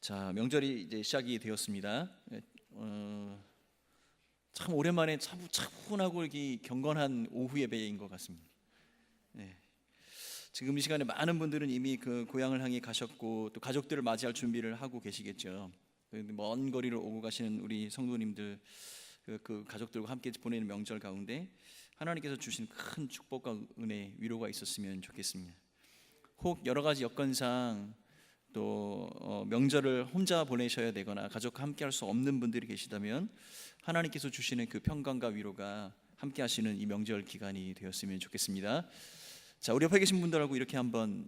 자, 명절이 이제 시작이 되었습니다. 참 오랜만에 차분하고 이렇게 경건한 오후 예배인 것 같습니다. 네. 지금 이 시간에 많은 분들은 이미 그 고향을 향해 가셨고 또 가족들을 맞이할 준비를 하고 계시겠죠. 먼 거리를 오고 가시는 우리 성도님들, 그 가족들과 함께 보내는 명절 가운데 하나님께서 주신 큰 축복과 은혜, 위로가 있었으면 좋겠습니다. 혹 여러 가지 여건상 또 명절을 혼자 보내셔야 되거나 가족과 함께 할 수 없는 분들이 계시다면 하나님께서 주시는 그 평강과 위로가 함께 하시는 이 명절 기간이 되었으면 좋겠습니다. 자, 우리 옆에 계신 분들하고 이렇게 한번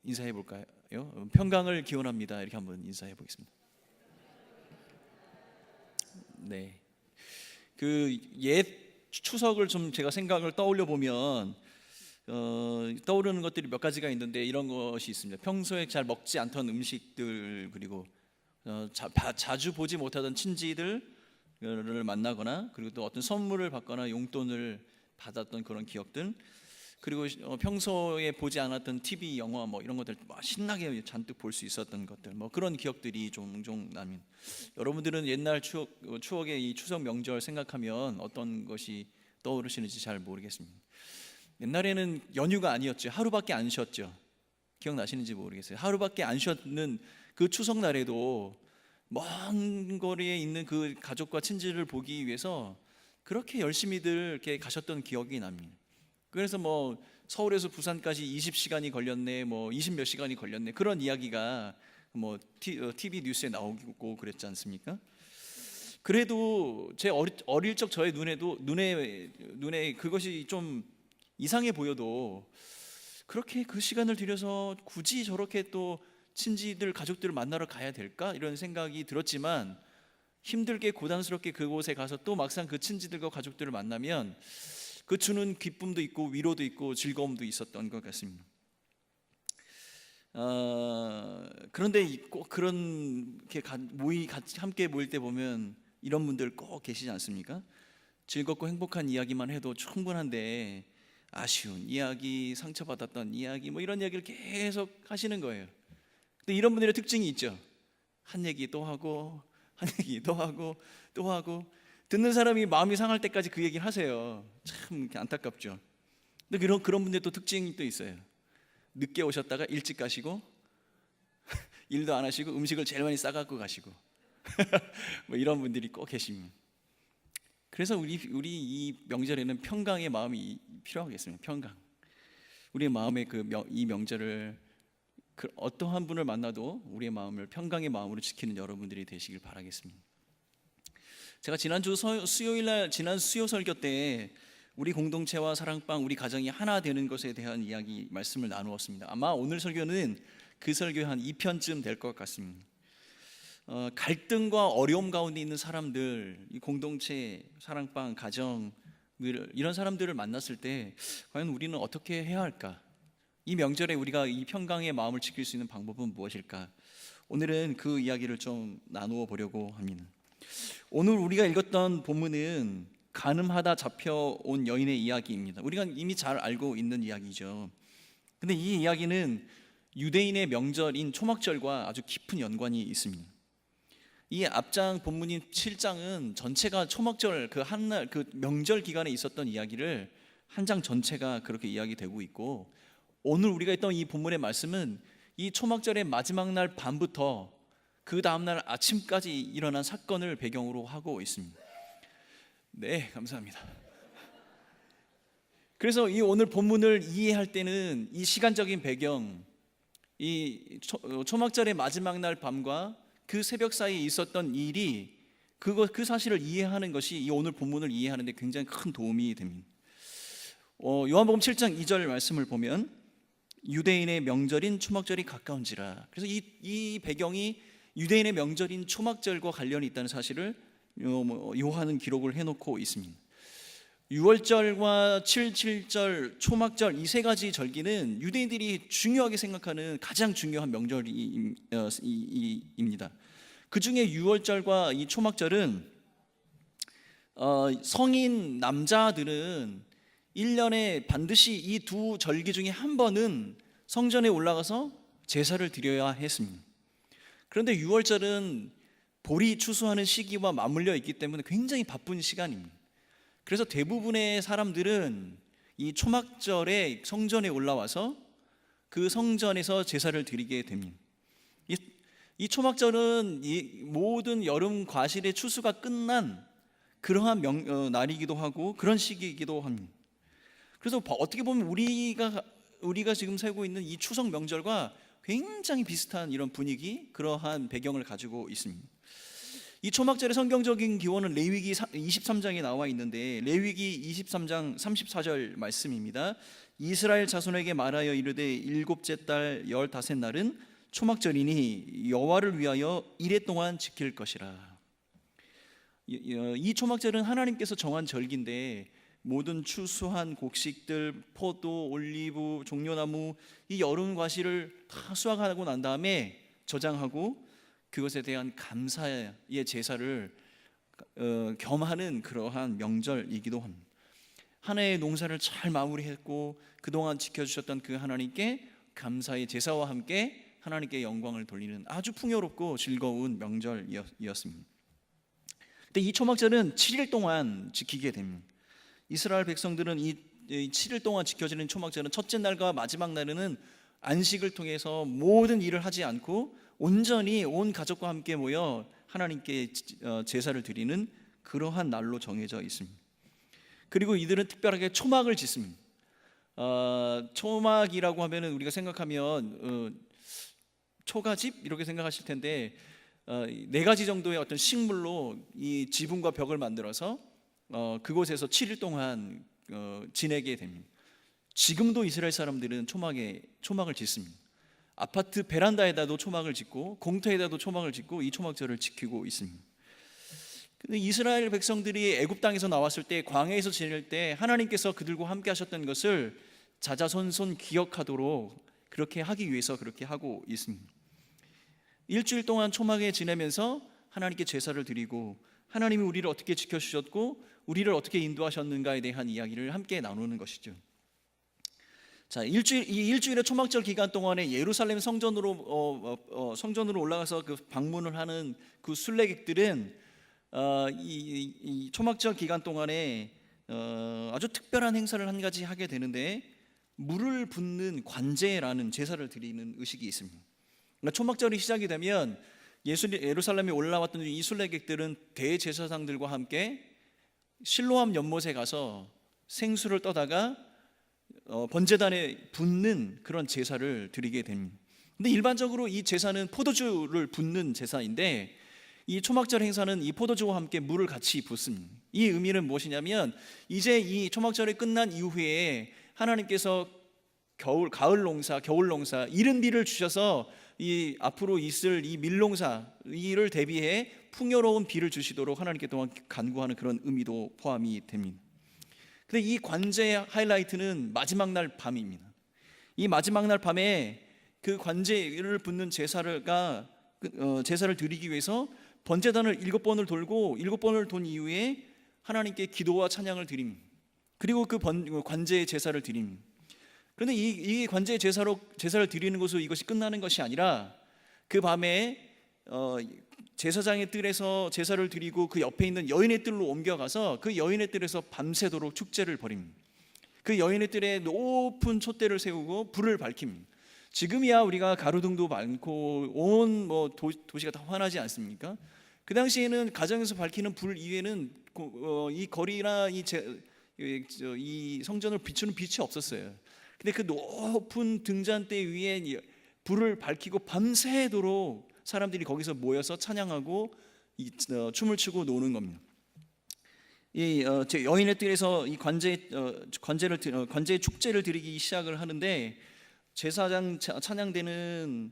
인사해 볼까요? 평강을 기원합니다. 이렇게 한번 인사해 보겠습니다. 네. 그 옛 추석을 좀 제가 생각을 떠올려 보면 떠오르는 것들이 몇 가지가 있는데 이런 것이 있습니다. 평소에 잘 먹지 않던 음식들, 그리고 자주 보지 못하던 친지들을 만나거나, 그리고 또 어떤 선물을 받거나 용돈을 받았던 그런 기억들, 그리고 평소에 보지 않았던 TV, 영화 뭐 이런 것들 신나게 잔뜩 볼 수 있었던 것들, 뭐 그런 기억들이 종종 나면, 여러분들은 옛날 추억의 이 추석 명절 생각하면 어떤 것이 떠오르시는지 잘 모르겠습니다. 옛날에는 연휴가 아니었죠. 하루밖에 안 쉬었죠. 기억나시는지 모르겠어요. 하루밖에 안 쉬었는 그 추석날에도 먼 거리에 있는 그 가족과 친지를 보기 위해서 그렇게 열심히들 이렇게 가셨던 기억이 납니다. 그래서 뭐 서울에서 부산까지 20시간이 걸렸네, 뭐 20몇 시간이 걸렸네, 그런 이야기가 뭐 TV 뉴스에 나오고 그랬지 않습니까? 그래도 제 어릴 적 저의 눈에 그것이 좀 이상해 보여도 그렇게 그 시간을 들여서 굳이 저렇게 또 친지들, 가족들을 만나러 가야 될까? 이런 생각이 들었지만, 힘들게 고단스럽게 그곳에 가서 또 막상 그 친지들과 가족들을 만나면 그 주는 기쁨도 있고 위로도 있고 즐거움도 있었던 것 같습니다. 그런데 꼭 그런 함께 모일 때 보면 이런 분들 꼭 계시지 않습니까? 즐겁고 행복한 이야기만 해도 충분한데 아쉬운 이야기, 상처받았던 이야기, 뭐 이런 이야기를 계속 하시는 거예요. 근데 이런 분들의 특징이 있죠. 한 얘기 또 하고, 한 얘기 또 하고, 또 하고, 듣는 사람이 마음이 상할 때까지 그 얘기를 하세요. 참 안타깝죠. 근데 그런 분들의 또 특징이 또 있어요. 늦게 오셨다가 일찍 가시고, 일도 안 하시고 음식을 제일 많이 싸갖고 가시고 뭐 이런 분들이 꼭 계십니다. 그래서 우리 이 명절에는 평강의 마음이 필요하겠습니다. 평강. 우리의 마음의 이 명절을 어떠한 분을 만나도 우리의 마음을 평강의 마음으로 지키는 여러분들이 되시길 바라겠습니다. 제가 지난주 수요일날 지난 수요 설교 때 우리 공동체와 사랑방, 우리 가정이 하나 되는 것에 대한 이야기 말씀을 나누었습니다. 아마 오늘 설교는 그 설교의 한 2편쯤 될 것 같습니다. 갈등과 어려움 가운데 있는 사람들, 이 공동체, 사랑방, 가정, 이런 사람들을 만났을 때 과연 우리는 어떻게 해야 할까? 이 명절에 우리가 이 평강의 마음을 지킬 수 있는 방법은 무엇일까? 오늘은 그 이야기를 좀 나누어 보려고 합니다. 오늘 우리가 읽었던 본문은 간음하다 잡혀온 여인의 이야기입니다. 우리가 이미 잘 알고 있는 이야기죠. 근데 이 이야기는 유대인의 명절인 초막절과 아주 깊은 연관이 있습니다. 이 앞장 본문인 7장은 전체가 초막절 그 한날 그 명절 기간에 있었던 이야기를 한 장 전체가 그렇게 이야기되고 있고, 오늘 우리가 했던 이 본문의 말씀은 이 초막절의 마지막 날 밤부터 그 다음날 아침까지 일어난 사건을 배경으로 하고 있습니다. 네, 감사합니다. 그래서 이 오늘 본문을 이해할 때는 이 시간적인 배경, 이 초막절의 마지막 날 밤과 그 새벽 사이에 있었던 일이 그 사실을 이해하는 것이 이 오늘 본문을 이해하는 데 굉장히 큰 도움이 됩니다. 요한복음 7장 2절 말씀을 보면 유대인의 명절인 초막절이 가까운지라. 그래서 이 배경이 유대인의 명절인 초막절과 관련이 있다는 사실을 요한은 기록을 해놓고 있습니다. 6월절과 7.7절, 초막절 이 세 가지 절기는 유대인들이 중요하게 생각하는 가장 중요한 명절입니다. 그 중에 6월절과 이 초막절은 성인 남자들은 1년에 반드시 이 두 절기 중에 한 번은 성전에 올라가서 제사를 드려야 했습니다. 그런데 6월절은 볼이 추수하는 시기와 맞물려 있기 때문에 굉장히 바쁜 시간입니다. 그래서 대부분의 사람들은 이 초막절에 성전에 올라와서 그 성전에서 제사를 드리게 됩니다. 이 초막절은 이 모든 여름 과실의 추수가 끝난 그러한 날이기도 하고 그런 시기이기도 합니다. 그래서 어떻게 보면 우리가 지금 살고 있는 이 추석 명절과 굉장히 비슷한 이런 분위기, 그러한 배경을 가지고 있습니다. 이 초막절의 성경적인 기원은 레위기 23장에 나와 있는데, 레위기 23장 34절 말씀입니다. 이스라엘 자손에게 말하여 이르되 일곱째 달 15날은 초막절이니 여호와를 위하여 이레 동안 지킬 것이라. 이 초막절은 하나님께서 정한 절기인데, 모든 추수한 곡식들, 포도, 올리브, 종려나무, 이 여름 과실을 다 수확하고 난 다음에 저장하고 그것에 대한 감사의 제사를 겸하는 그러한 명절이기도 합니다. 한 해의 농사를 잘 마무리했고 그동안 지켜주셨던 그 하나님께 감사의 제사와 함께 하나님께 영광을 돌리는 아주 풍요롭고 즐거운 명절이었습니다. 근데 이 초막절은 7일 동안 지키게 됩니다. 이스라엘 백성들은 이 7일 동안 지켜지는 초막절은 첫째 날과 마지막 날에는 안식을 통해서 모든 일을 하지 않고 온전히 온 가족과 함께 모여 하나님께 제사를 드리는 그러한 날로 정해져 있습니다. 그리고 이들은 특별하게 초막을 짓습니다. 초막이라고 하면은 우리가 생각하면 초가집 이렇게 생각하실 텐데, 4가지 정도의 어떤 식물로 이 지붕과 벽을 만들어서 그곳에서 7일 동안 지내게 됩니다. 지금도 이스라엘 사람들은 초막을 짓습니다. 아파트 베란다에다도 초막을 짓고 공터에다도 초막을 짓고 이 초막절을 지키고 있습니다. 근데 이스라엘 백성들이 애굽 땅에서 나왔을 때, 광야에서 지낼 때 하나님께서 그들과 함께 하셨던 것을 자자손손 기억하도록 그렇게 하기 위해서 그렇게 하고 있습니다. 일주일 동안 초막에 지내면서 하나님께 제사를 드리고 하나님이 우리를 어떻게 지켜주셨고 우리를 어떻게 인도하셨는가에 대한 이야기를 함께 나누는 것이죠. 자, 이 일주일의 초막절 기간 동안에 예루살렘 성전으로 올라가서 그 방문을 하는 그 순례객들은 이 초막절 기간 동안에 아주 특별한 행사를 한 가지 하게 되는데, 물을 붓는 관제라는 제사를 드리는 의식이 있습니다. 그러니까 초막절이 시작이 되면 예루살렘에 올라왔던 이 순례객들은 대제사장들과 함께 실로암 연못에 가서 생수를 떠다가 번제단에 붓는 그런 제사를 드리게 됩니다. 근데 일반적으로 이 제사는 포도주를 붓는 제사인데, 이 초막절 행사는 이 포도주와 함께 물을 같이 붓습니다. 이 의미는 무엇이냐면, 이제 이 초막절이 끝난 이후에 하나님께서 가을 농사, 겨울 농사, 이른 비를 주셔서 이 앞으로 있을 이 밀농사 이를 대비해 풍요로운 비를 주시도록 하나님께 또한 간구하는 그런 의미도 포함이 됩니다. 근데 이 관제의 하이라이트는 마지막 날 밤입니다. 이 마지막 날 밤에 그 관제를 붓는 제사를 드리기 위해서 번제단을 7번을 돌고 7번을 돈 이후에 하나님께 기도와 찬양을 드립니다. 그리고 그 관제의 제사를 드립니다. 그런데 이 관제의 제사를 드리는 것으로 이것이 끝나는 것이 아니라, 그 밤에 제사장의 뜰에서 제사를 드리고 그 옆에 있는 여인의 뜰로 옮겨가서 그 여인의 뜰에서 밤새도록 축제를 벌입니다. 그 여인의 뜰에 높은 촛대를 세우고 불을 밝힙니다. 지금이야 우리가 가로등도 많고 온 도시가 다 환하지 않습니까? 그 당시에는 가정에서 밝히는 불 이외에는 이 거리나 이 성전을 비추는 빛이 없었어요. 근데 그 높은 등잔대 위에 불을 밝히고 밤새도록 사람들이 거기서 모여서 찬양하고 춤을 추고 노는 겁니다. 이 여인의 뜰에서 이 관제의 축제를 드리기 시작을 하는데, 제사장 찬양대는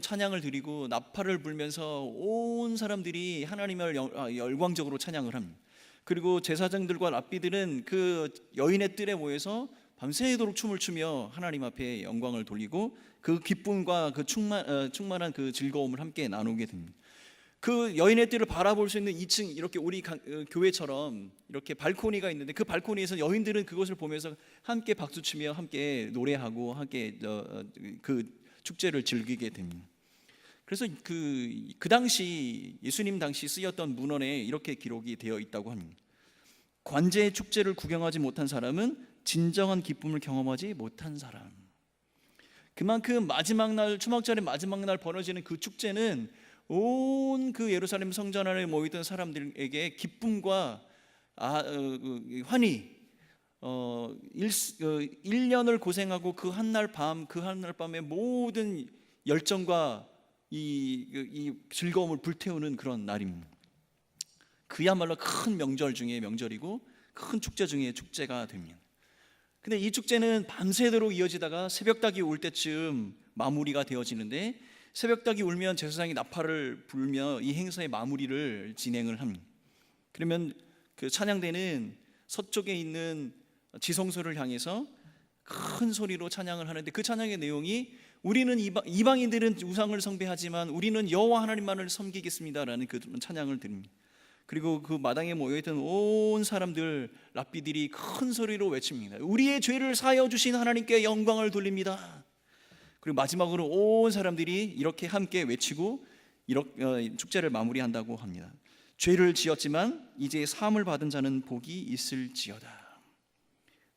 찬양을 드리고 나팔을 불면서 온 사람들이 하나님을 열광적으로 찬양을 합니다. 그리고 제사장들과 랍비들은 그 여인의 뜰에 모여서 밤새도록 춤을 추며 하나님 앞에 영광을 돌리고 그 기쁨과 그 충만한 그 즐거움을 함께 나누게 됩니다. 그 여인의 뜰을 바라볼 수 있는 2층, 이렇게 우리 교회처럼 이렇게 발코니가 있는데, 그 발코니에서 여인들은 그것을 보면서 함께 박수치며 함께 노래하고 함께 그 축제를 즐기게 됩니다. 그래서 그 당시 예수님 당시 쓰였던 문헌에 이렇게 기록이 되어 있다고 합니다. 관제의 축제를 구경하지 못한 사람은 진정한 기쁨을 경험하지 못한 사람. 그만큼 마지막 날, 초막절의 마지막 날 벌어지는 그 축제는 온 그 예루살렘 성전 안에 모이던 사람들에게 기쁨과 환희, 1년을 고생하고 그 한날 밤에 모든 열정과 이 즐거움을 불태우는 그런 날입니다. 그야말로 큰 명절 중에 명절이고 큰 축제 중에 축제가 됩니다. 근데 이 축제는 밤새도록 이어지다가 새벽닭이 울 때쯤 마무리가 되어지는데, 새벽닭이 울면 제사장이 나팔을 불며 이 행사의 마무리를 진행을 합니다. 그러면 그 찬양대는 서쪽에 있는 지성소를 향해서 큰 소리로 찬양을 하는데, 그 찬양의 내용이 우리는 이방인들은 우상을 숭배하지만 우리는 여호와 하나님만을 섬기겠습니다라는 그 찬양을 드립니다. 그리고 그 마당에 모여있던 온 사람들, 랍비들이 큰 소리로 외칩니다. 우리의 죄를 사하여 주신 하나님께 영광을 돌립니다. 그리고 마지막으로 온 사람들이 이렇게 함께 외치고 축제를 마무리한다고 합니다. 죄를 지었지만 이제 사함을 받은 자는 복이 있을지어다.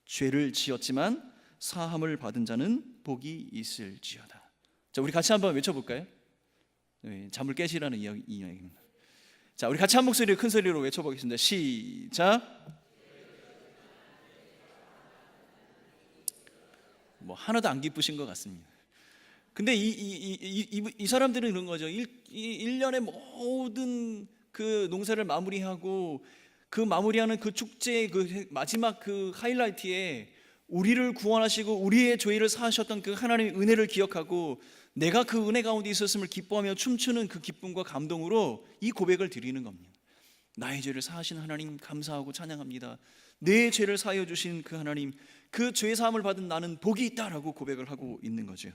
죄를 지었지만 사함을 받은 자는 복이 있을지어다. 자, 우리 같이 한번 외쳐볼까요? 네, 잠을 깨시라는 이야기입니다. 자, 우리 같이 한 목소리로 큰 소리로 외쳐보겠습니다. 시작. 뭐 하나도 안 기쁘신 것 같습니다. 근데 이 사람들은 그런 거죠. 1년의 모든 그 농사를 마무리하고 그 마무리하는 그 축제의 그 마지막 그 하이라이트에 우리를 구원하시고 우리의 죄를 사하셨던 그 하나님의 은혜를 기억하고 내가 그 은혜 가운데 있었음을 기뻐하며 춤추는 그 기쁨과 감동으로 이 고백을 드리는 겁니다. 나의 죄를 사하신 하나님 감사하고 찬양합니다. 내 죄를 사하여 주신 그 하나님, 그 죄 사함을 받은 나는 복이 있다라고 고백을 하고 있는 거죠.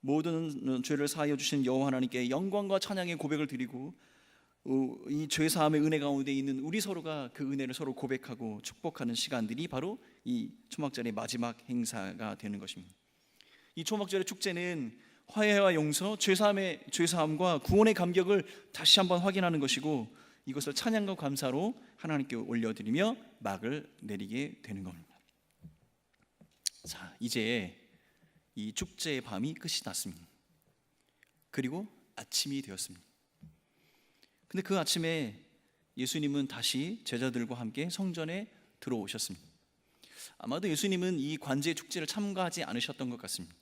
모든 죄를 사하여 주신 여호와 하나님께 영광과 찬양의 고백을 드리고, 이 죄 사함의 은혜 가운데 있는 우리 서로가 그 은혜를 서로 고백하고 축복하는 시간들이 바로 이 초막절의 마지막 행사가 되는 것입니다. 이 초막절의 축제는 화해와 용서, 죄 사함과 구원의 감격을 다시 한번 확인하는 것이고, 이것을 찬양과 감사로 하나님께 올려드리며 막을 내리게 되는 겁니다. 자, 이제 이 축제의 밤이 끝이 났습니다. 그리고 아침이 되었습니다. 근데 그 아침에 예수님은 다시 제자들과 함께 성전에 들어오셨습니다. 아마도 예수님은 이 관제 축제를 참가하지 않으셨던 것 같습니다.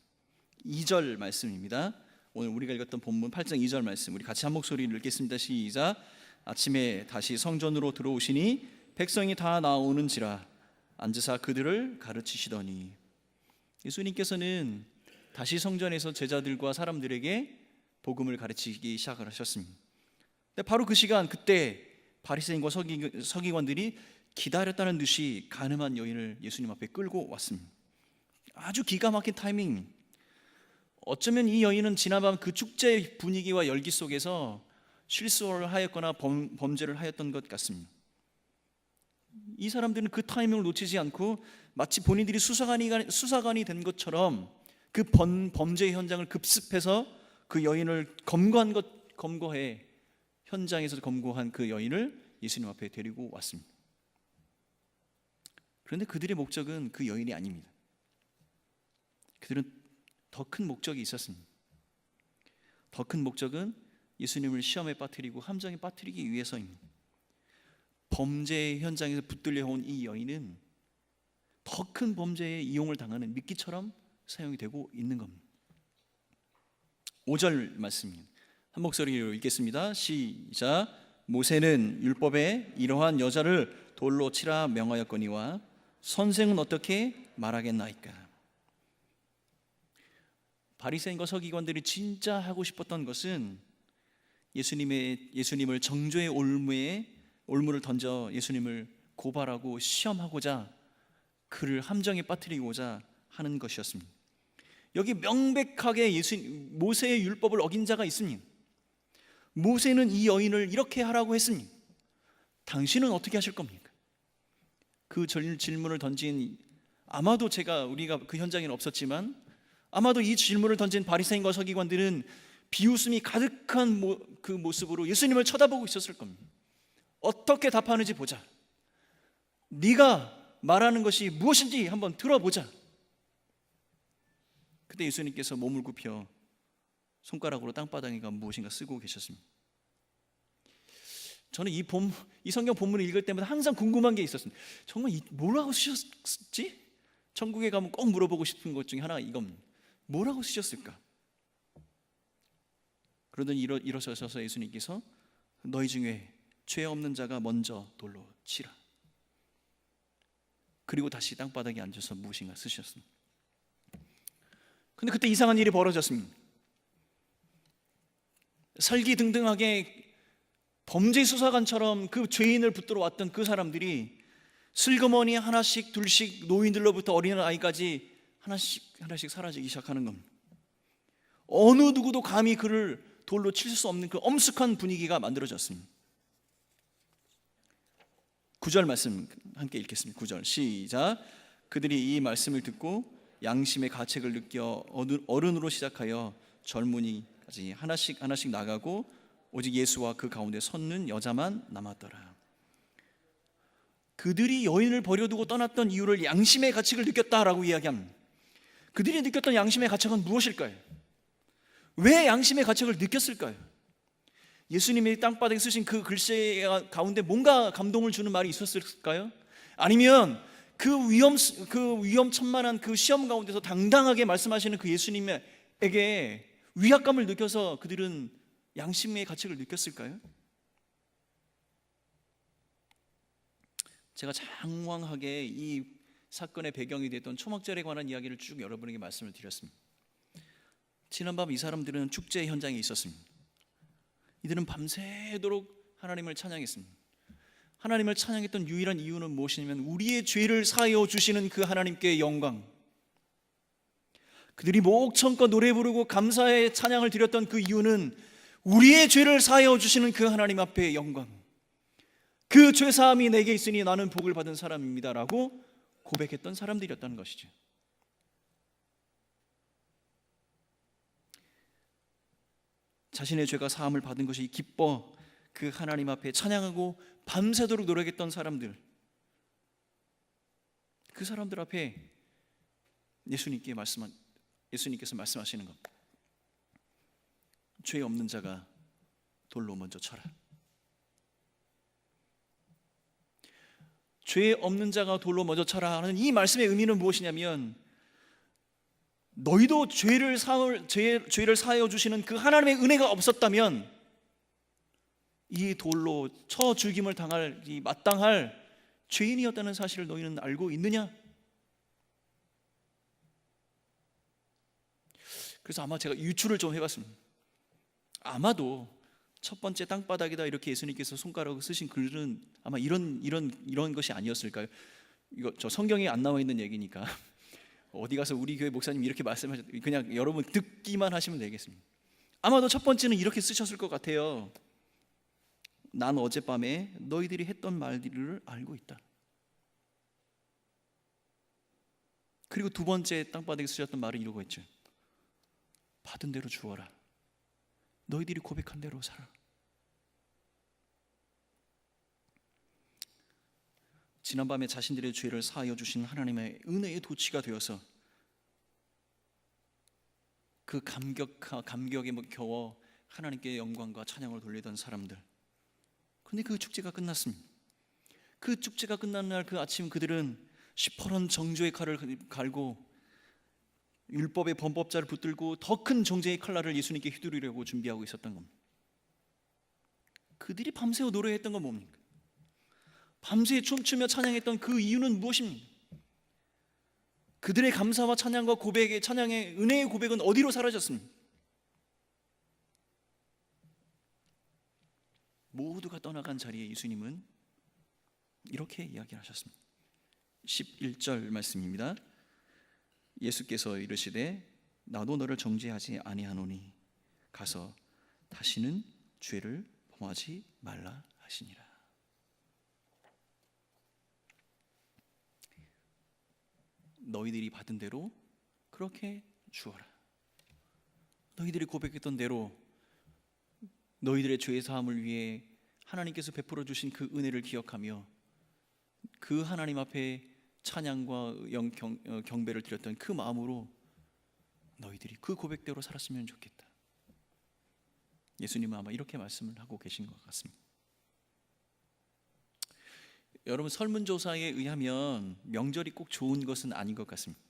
2절 말씀입니다. 오늘 우리가 읽었던 본문 8장 2절 말씀, 우리 같이 한 목소리를 읽겠습니다. 시작. 아침에 다시 성전으로 들어오시니 백성이 다 나오는지라 앉으사 그들을 가르치시더니. 예수님께서는 다시 성전에서 제자들과 사람들에게 복음을 가르치기 시작을 하셨습니다. 근데 바로 그 시간, 그때 바리새인과 서기관들이 기다렸다는 듯이 가늠한 여인을 예수님 앞에 끌고 왔습니다. 아주 기가 막힌 타이밍입니다. 어쩌면 이 여인은 지난밤 그 축제 분위기와 열기 속에서 실수를 하였거나 범죄를 하였던 것 같습니다. 이 사람들은 그 타이밍을 놓치지 않고 마치 본인들이 수사관이 된 것처럼 그 범죄의 현장을 급습해서 그 여인을 검거해 현장에서 검거한 그 여인을 예수님 앞에 데리고 왔습니다. 그런데 그들의 목적은 그 여인이 아닙니다. 그들은 더 큰 목적이 있었습니다. 더 큰 목적은 예수님을 시험에 빠뜨리고 함정에 빠뜨리기 위해서입니다. 범죄의 현장에서 붙들려 온 이 여인은 더 큰 범죄에 이용을 당하는 미끼처럼 사용이 되고 있는 겁니다. 5절 말씀입니다. 한 목소리로 읽겠습니다. 시작. 모세는 율법에 이러한 여자를 돌로 치라 명하였거니와 선생은 어떻게 말하겠나이까. 바리새인과 서기관들이 진짜 하고 싶었던 것은 예수님을 정죄의 올무를 던져 예수님을 고발하고 시험하고자, 그를 함정에 빠뜨리고자 하는 것이었습니다. 여기 명백하게 모세의 율법을 어긴 자가 있습니다. 모세는 이 여인을 이렇게 하라고 했습니다. 당신은 어떻게 하실 겁니까? 그 질문을 던진, 우리가 그 현장에는 없었지만 아마도 이 질문을 던진 바리새인과 서기관들은 비웃음이 가득한 그 모습으로 예수님을 쳐다보고 있었을 겁니다. 어떻게 답하는지 보자. 네가 말하는 것이 무엇인지 한번 들어보자. 그때 예수님께서 몸을 굽혀 손가락으로 땅바닥에 무엇인가 쓰고 계셨습니다. 저는 이 성경 본문을 읽을 때마다 항상 궁금한 게 있었습니다. 정말 뭐라고 쓰셨지? 천국에 가면 꼭 물어보고 싶은 것 중에 하나가 이겁니다. 뭐라고 쓰셨을까? 그러더니 일어서셔서 예수님께서 너희 중에 죄 없는 자가 먼저 돌로 치라. 그리고 다시 땅바닥에 앉아서 무엇인가 쓰셨습니다. 근데 그때 이상한 일이 벌어졌습니다. 설기등등하게 범죄 수사관처럼 그 죄인을 붙들어 왔던 그 사람들이 슬그머니 하나씩 둘씩 노인들로부터 어린아이까지 하나씩 사라지기 시작하는 겁니다. 어느 누구도 감히 그를 돌로 칠 수 없는 그 엄숙한 분위기가 만들어졌습니다. 9절 말씀 함께 읽겠습니다. 9절 시작. 그들이 이 말씀을 듣고 양심의 가책을 느껴 어른으로 시작하여 젊은이까지 하나씩 나가고 오직 예수와 그 가운데 섰는 여자만 남았더라. 그들이 여인을 버려두고 떠났던 이유를 양심의 가책을 느꼈다라고 이야기합니다. 그들이 느꼈던 양심의 가책은 무엇일까요? 왜 양심의 가책을 느꼈을까요? 예수님이 땅바닥에 쓰신 그 글씨 가운데 뭔가 감동을 주는 말이 있었을까요? 아니면 그 위험천만한 그 시험 가운데서 당당하게 말씀하시는 그 예수님에게 위압감을 느껴서 그들은 양심의 가책을 느꼈을까요? 제가 장황하게 이 사건의 배경이 됐던 초막절에 관한 이야기를 쭉 여러분에게 말씀을 드렸습니다. 지난밤 이 사람들은 축제 현장에 있었습니다. 이들은 밤새도록 하나님을 찬양했습니다. 하나님을 찬양했던 유일한 이유는 무엇이냐면 우리의 죄를 사하여 주시는 그 하나님께 영광. 그들이 목청껏 노래 부르고 감사의 찬양을 드렸던 그 이유는 우리의 죄를 사하여 주시는 그 하나님 앞에 영광. 그 죄사함이 내게 있으니 나는 복을 받은 사람입니다 라고 고백했던 사람들이었다는 것이죠. 자신의 죄가 사함을 받은 것이 기뻐 그 하나님 앞에 찬양하고 밤새도록 노력했던 사람들, 그 사람들 앞에 예수님께서 말씀하시는 것, 죄 없는 자가 돌로 먼저 쳐라. 죄 없는 자가 돌로 먼저 쳐라 하는 이 말씀의 의미는 무엇이냐면 너희도 죄를 사하여 주시는 그 하나님의 은혜가 없었다면 이 돌로 쳐 죽임을 당할 이 마땅할 죄인이었다는 사실을 너희는 알고 있느냐? 그래서 아마 제가 유추를 좀 해봤습니다. 아마도 첫 번째 땅바닥에다 이렇게 예수님께서 손가락을 쓰신 글은 아마 이런 것이 아니었을까요? 이거 저 성경에 안 나와 있는 얘기니까 어디 가서 우리 교회 목사님 이렇게 말씀하셨, 그냥 여러분 듣기만 하시면 되겠습니다. 아마도 첫 번째는 이렇게 쓰셨을 것 같아요. 난 어젯밤에 너희들이 했던 말들을 알고 있다. 그리고 두 번째 땅바닥에 쓰셨던 말은 이러고 있죠. 받은 대로 주어라. 너희들이 고백한 대로 살아. 지난밤에 자신들의 죄를 사하여 주신 하나님의 은혜의 도취가 되어서 그 감격에 겨워 하나님께 영광과 찬양을 돌리던 사람들. 그런데 그 축제가 끝났습니다. 그 축제가 끝난 날 그 아침 그들은 시퍼런 정죄의 칼을 갈고 율법의 범법자를 붙들고 더 큰 정죄의 칼날을 예수님께 휘두르려고 준비하고 있었던 겁니다. 그들이 밤새워 노래했던 건 뭡니까? 밤새 춤추며 찬양했던 그 이유는 무엇입니까? 그들의 감사와 찬양과 고백의 찬양의 은혜의 고백은 어디로 사라졌습니까? 모두가 떠나간 자리에 예수님은 이렇게 이야기하셨습니다. 11절 말씀입니다. 예수께서 이르시되 나도 너를 정죄하지 아니하노니 가서 다시는 죄를 범하지 말라 하시니라. 너희들이 받은 대로 그렇게 주어라. 너희들이 고백했던 대로 너희들의 죄 사함을 위해 하나님께서 베풀어 주신 그 은혜를 기억하며 그 하나님 앞에 찬양과 경배를 드렸던 그 마음으로 너희들이 그 고백대로 살았으면 좋겠다. 예수님은 아마 이렇게 말씀을 하고 계신 것 같습니다. 여러분, 설문조사에 의하면 명절이 꼭 좋은 것은 아닌 것 같습니다.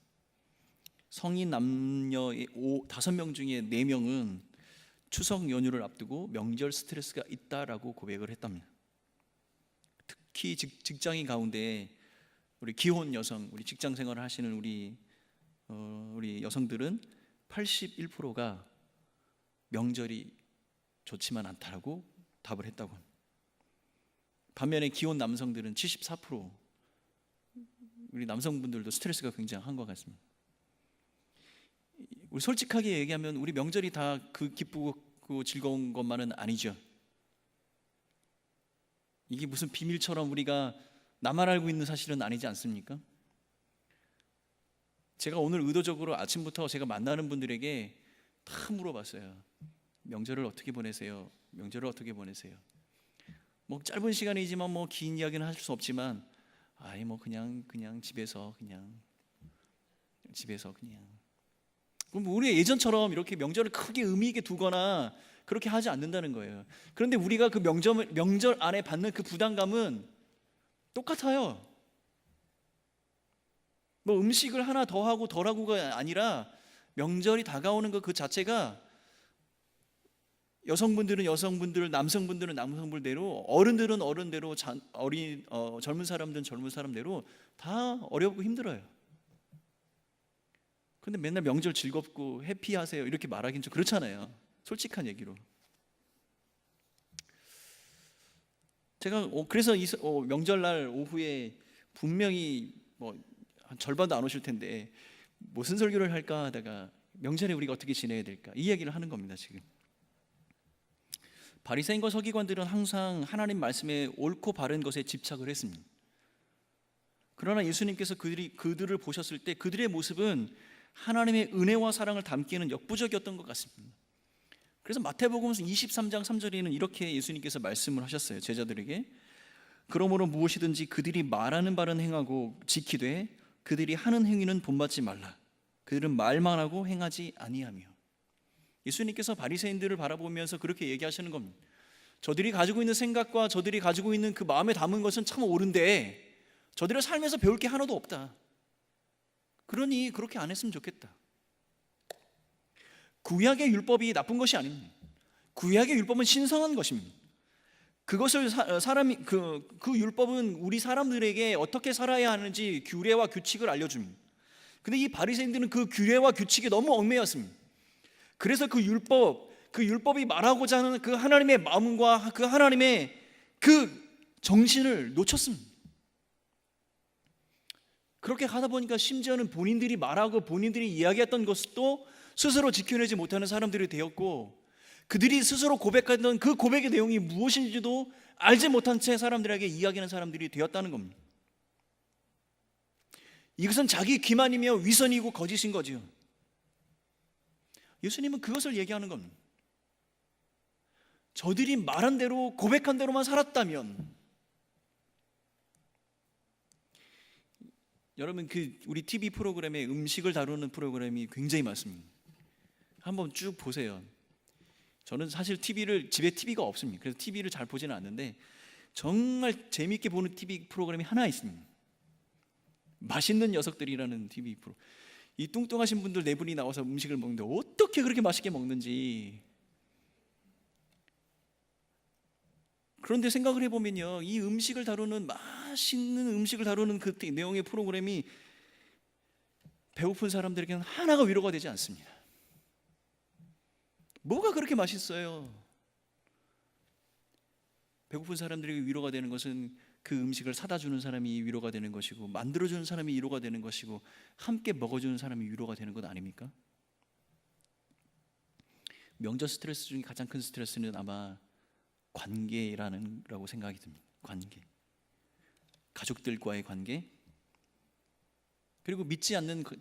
성인 남녀 5명 중에 4명은 추석 연휴를 앞두고 명절 스트레스가 있다라고 고백을 했답니다. 특히 직장인 가운데 우리 기혼 여성, 우리 직장 생활을 하시는 우리 여성들은 81%가 명절이 좋지만 않다라고 답을 했다고 합니다. 반면에 기혼 남성들은 74%, 우리 남성분들도 스트레스가 굉장히 것 같습니다. 우리 솔직하게 얘기하면 우리 명절이 다 그 기쁘고 즐거운 것만은 아니죠. 이게 무슨 비밀처럼 우리가 나만 알고 있는 사실은 아니지 않습니까? 제가 오늘 의도적으로 아침부터 제가 만나는 분들에게 다 물어봤어요. 명절을 어떻게 보내세요? 명절을 어떻게 보내세요? 뭐 짧은 시간이지만 뭐 긴 이야기는 할 수 없지만 뭐 그냥 집에서 그냥 그럼 우리 예전처럼 이렇게 명절을 크게 의미 있게 두거나 그렇게 하지 않는다는 거예요. 그런데 우리가 그 명절 안에 받는 그 부담감은 똑같아요. 뭐 음식을 하나 더 하고 덜 하고가 아니라 명절이 다가오는 것 그 자체가 여성분들은 여성분들, 남성분들은 남성분대로, 어른들은 어른대로, 젊은 사람들은 젊은 사람대로 다 어렵고 힘들어요. 근데 맨날 명절 즐겁고 해피하세요 이렇게 말하기는 좀 그렇잖아요. 솔직한 얘기로. 제가 그래서 명절날 오후에 분명히 뭐 한 절반도 안 오실 텐데 무슨 설교를 할까 하다가 명절에 우리가 어떻게 지내야 될까 이 이야기를 하는 겁니다. 지금 바리새인과 서기관들은 항상 하나님 말씀에 옳고 바른 것에 집착을 했습니다. 그러나 예수님께서 그들을 보셨을 때 그들의 모습은 하나님의 은혜와 사랑을 담기에는 역부족이었던 것 같습니다. 그래서 마태복음 23장 3절에는 이렇게 예수님께서 말씀을 하셨어요. 제자들에게 그러므로 무엇이든지 그들이 말하는 바는 행하고 지키되 그들이 하는 행위는 본받지 말라. 그들은 말만 하고 행하지 아니하며. 예수님께서 바리새인들을 바라보면서 그렇게 얘기하시는 겁니다. 저들이 가지고 있는 생각과 저들이 가지고 있는 그 마음에 담은 것은 참 옳은데 저들의 삶에서 배울 게 하나도 없다. 그러니 그렇게 안 했으면 좋겠다. 구약의 율법이 나쁜 것이 아닙니다. 구약의 율법은 신성한 것입니다. 그것을 그 율법은 우리 사람들에게 어떻게 살아야 하는지 규례와 규칙을 알려줍니다. 근데 이 바리새인들은 그 규례와 규칙에 너무 얽매였습니다. 그래서 그 율법이 말하고자 하는 그 하나님의 마음과 그 하나님의 그 정신을 놓쳤습니다. 그렇게 하다 보니까 심지어는 본인들이 말하고 본인들이 이야기했던 것도 스스로 지켜내지 못하는 사람들이 되었고, 그들이 스스로 고백했던 그 고백의 내용이 무엇인지도 알지 못한 채 사람들에게 이야기하는 사람들이 되었다는 겁니다. 이것은 자기 기만이며 위선이고 거짓인 거죠. 예수님은 그것을 얘기하는 겁니다. 저들이 말한 대로 고백한 대로만 살았다면, 여러분 우리 TV 프로그램에 음식을 다루는 프로그램이 굉장히 많습니다. 한번 쭉 보세요. 저는 사실 집에 TV가 없습니다. 그래서 TV를 잘 보지는 않는데 정말 재미있게 보는 TV 프로그램이 하나 있습니다. 맛있는 녀석들이라는 TV 프로. 이 뚱뚱하신 분들 4분이 나와서 음식을 먹는데 어떻게 그렇게 맛있게 먹는지. 그런데 생각을 해보면요, 이 음식을 다루는 맛있는 음식을 다루는 그 내용의 프로그램이 배고픈 사람들에게는 하나가 위로가 되지 않습니다. 뭐가 그렇게 맛있어요? 배고픈 사람들에게 위로가 되는 것은 그 음식을 사다 주는 사람이 위로가 되는 것이고, 만들어주는 사람이 위로가 되는 것이고, 함께 먹어주는 사람이 위로가 되는 것 아닙니까? 명절 스트레스 중에 가장 큰 스트레스는 아마 관계라고 생각이 듭니다. 관계, 가족들과의 관계, 그리고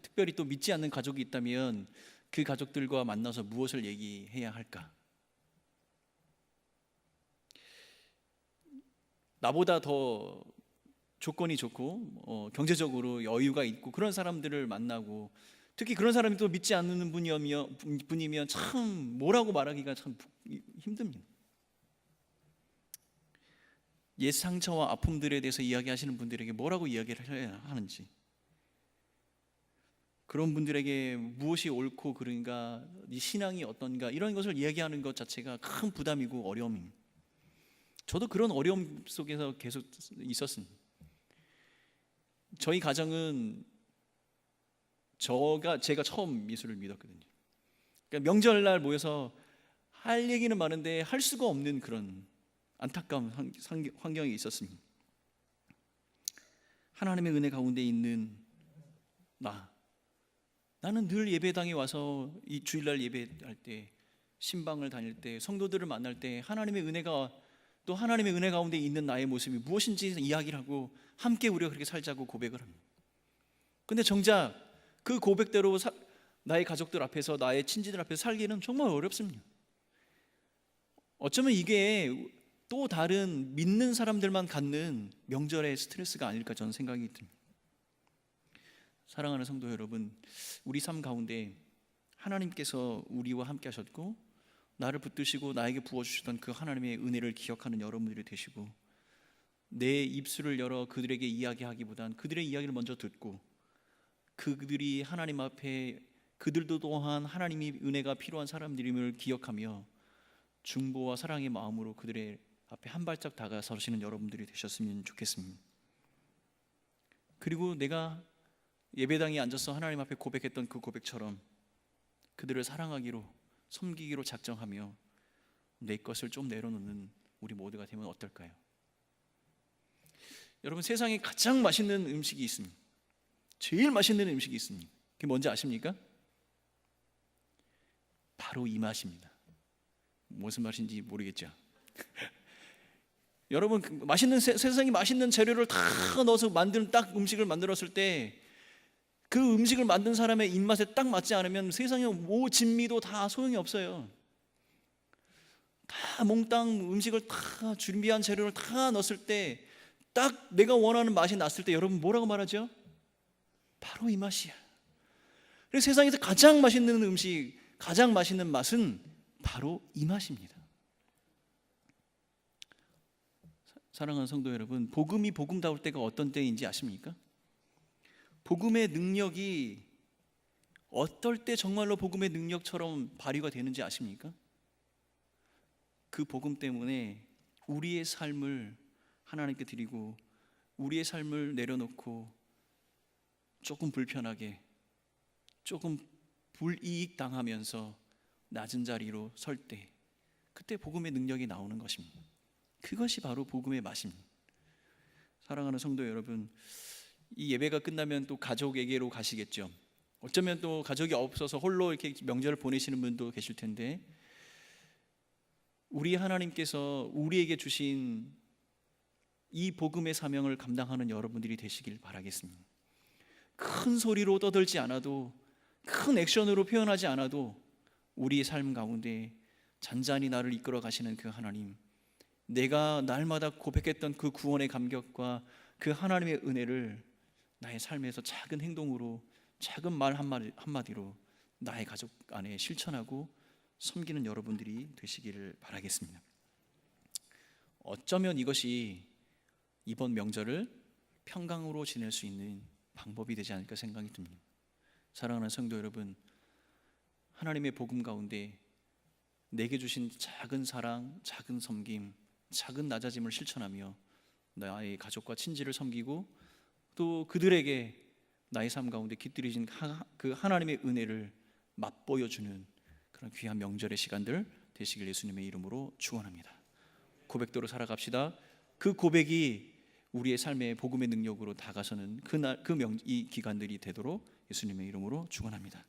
특별히 또 믿지 않는 가족이 있다면 그 가족들과 만나서 무엇을 얘기해야 할까? 나보다 더 조건이 좋고 경제적으로 여유가 있고 그런 사람들을 만나고, 특히 그런 사람이 또 믿지 않는 분이면 참 뭐라고 말하기가 참 힘듭니다. 옛 상처와 아픔들에 대해서 이야기하시는 분들에게 뭐라고 이야기를 해야 하는지, 그런 분들에게 무엇이 옳고 그른가, 네 신앙이 어떤가, 이런 것을 이야기하는 것 자체가 큰 부담이고 어려움입니다. 저도 그런 어려움 속에서 계속 있었습니다. 저희 가정은 제가 처음 예수를 믿었거든요. 그러니까 명절날 모여서 할 얘기는 많은데 할 수가 없는 그런 안타까운 환경이 있었습니다. 하나님의 은혜 가운데 있는 나는 늘 예배당에 와서 이 주일날 예배할 때, 신방을 다닐 때, 성도들을 만날 때 하나님의 은혜가, 또 하나님의 은혜 가운데 있는 나의 모습이 무엇인지 이야기를 하고 함께 우리가 그렇게 살자고 고백을 합니다. 근데 정작 그 고백대로 나의 가족들 앞에서, 나의 친지들 앞에서 살기는 정말 어렵습니다. 어쩌면 이게 또 다른 믿는 사람들만 갖는 명절의 스트레스가 아닐까 저는 생각이 듭니다. 사랑하는 성도 여러분, 우리 삶 가운데 하나님께서 우리와 함께 하셨고 나를 붙드시고 나에게 부어주셨던 그 하나님의 은혜를 기억하는 여러분들이 되시고, 내 입술을 열어 그들에게 이야기하기보단 그들의 이야기를 먼저 듣고, 그들이 하나님 앞에 그들도 또한 하나님의 은혜가 필요한 사람들임을 기억하며 중보와 사랑의 마음으로 그들의 앞에 한 발짝 다가서시는 여러분들이 되셨으면 좋겠습니다. 그리고 내가 예배당에 앉아서 하나님 앞에 고백했던 그 고백처럼 그들을 사랑하기로, 섬기기로 작정하며 내 것을 좀 내려놓는 우리 모두가 되면 어떨까요? 여러분, 세상에 가장 맛있는 음식이 있습니다. 제일 맛있는 음식이 있습니다. 그게 뭔지 아십니까? 바로 이 맛입니다. 무슨 맛인지 모르겠죠. 여러분, 세상에 맛있는 재료를 다 넣어서 만든 딱 음식을 만들었을 때, 그 음식을 만든 사람의 입맛에 딱 맞지 않으면 세상에 진미도 다 소용이 없어요. 다 몽땅 음식을 다 준비한 재료를 다 넣었을 때 딱 내가 원하는 맛이 났을 때 여러분 뭐라고 말하죠? 바로 이 맛이야. 그래서 세상에서 가장 맛있는 음식, 가장 맛있는 맛은 바로 이 맛입니다. 사랑하는 성도 여러분, 복음이 복음다울 때가 어떤 때인지 아십니까? 복음의 능력이 어떨 때 정말로 복음의 능력처럼 발휘가 되는지 아십니까? 그 복음 때문에 우리의 삶을 하나님께 드리고 우리의 삶을 내려놓고 조금 불편하게, 조금 불이익 당하면서 낮은 자리로 설 때, 그때 복음의 능력이 나오는 것입니다. 그것이 바로 복음의 맛입니다. 사랑하는 성도 여러분, 이 예배가 끝나면 또 가족에게로 가시겠죠. 어쩌면 또 가족이 없어서 홀로 이렇게 명절을 보내시는 분도 계실 텐데, 우리 하나님께서 우리에게 주신 이 복음의 사명을 감당하는 여러분들이 되시길 바라겠습니다. 큰 소리로 떠들지 않아도, 큰 액션으로 표현하지 않아도 우리의 삶 가운데 잔잔히 나를 이끌어 가시는 그 하나님, 내가 날마다 고백했던 그 구원의 감격과 그 하나님의 은혜를 나의 삶에서 작은 행동으로, 작은 말 한마디로 나의 가족 안에 실천하고 섬기는 여러분들이 되시기를 바라겠습니다. 어쩌면 이것이 이번 명절을 평강으로 지낼 수 있는 방법이 되지 않을까 생각이 듭니다. 사랑하는 성도 여러분, 하나님의 복음 가운데 내게 주신 작은 사랑, 작은 섬김, 작은 낮아짐을 실천하며 나의 가족과 친지를 섬기고 또 그들에게 나의 삶 가운데 깃들이신 그 하나님의 은혜를 맛보여주는 그런 귀한 명절의 시간들 되시길 예수님의 이름으로 축원합니다. 고백대로 살아갑시다. 그 고백이 우리의 삶의 복음의 능력으로 다가서는 이 기간들이 되도록 예수님의 이름으로 축원합니다.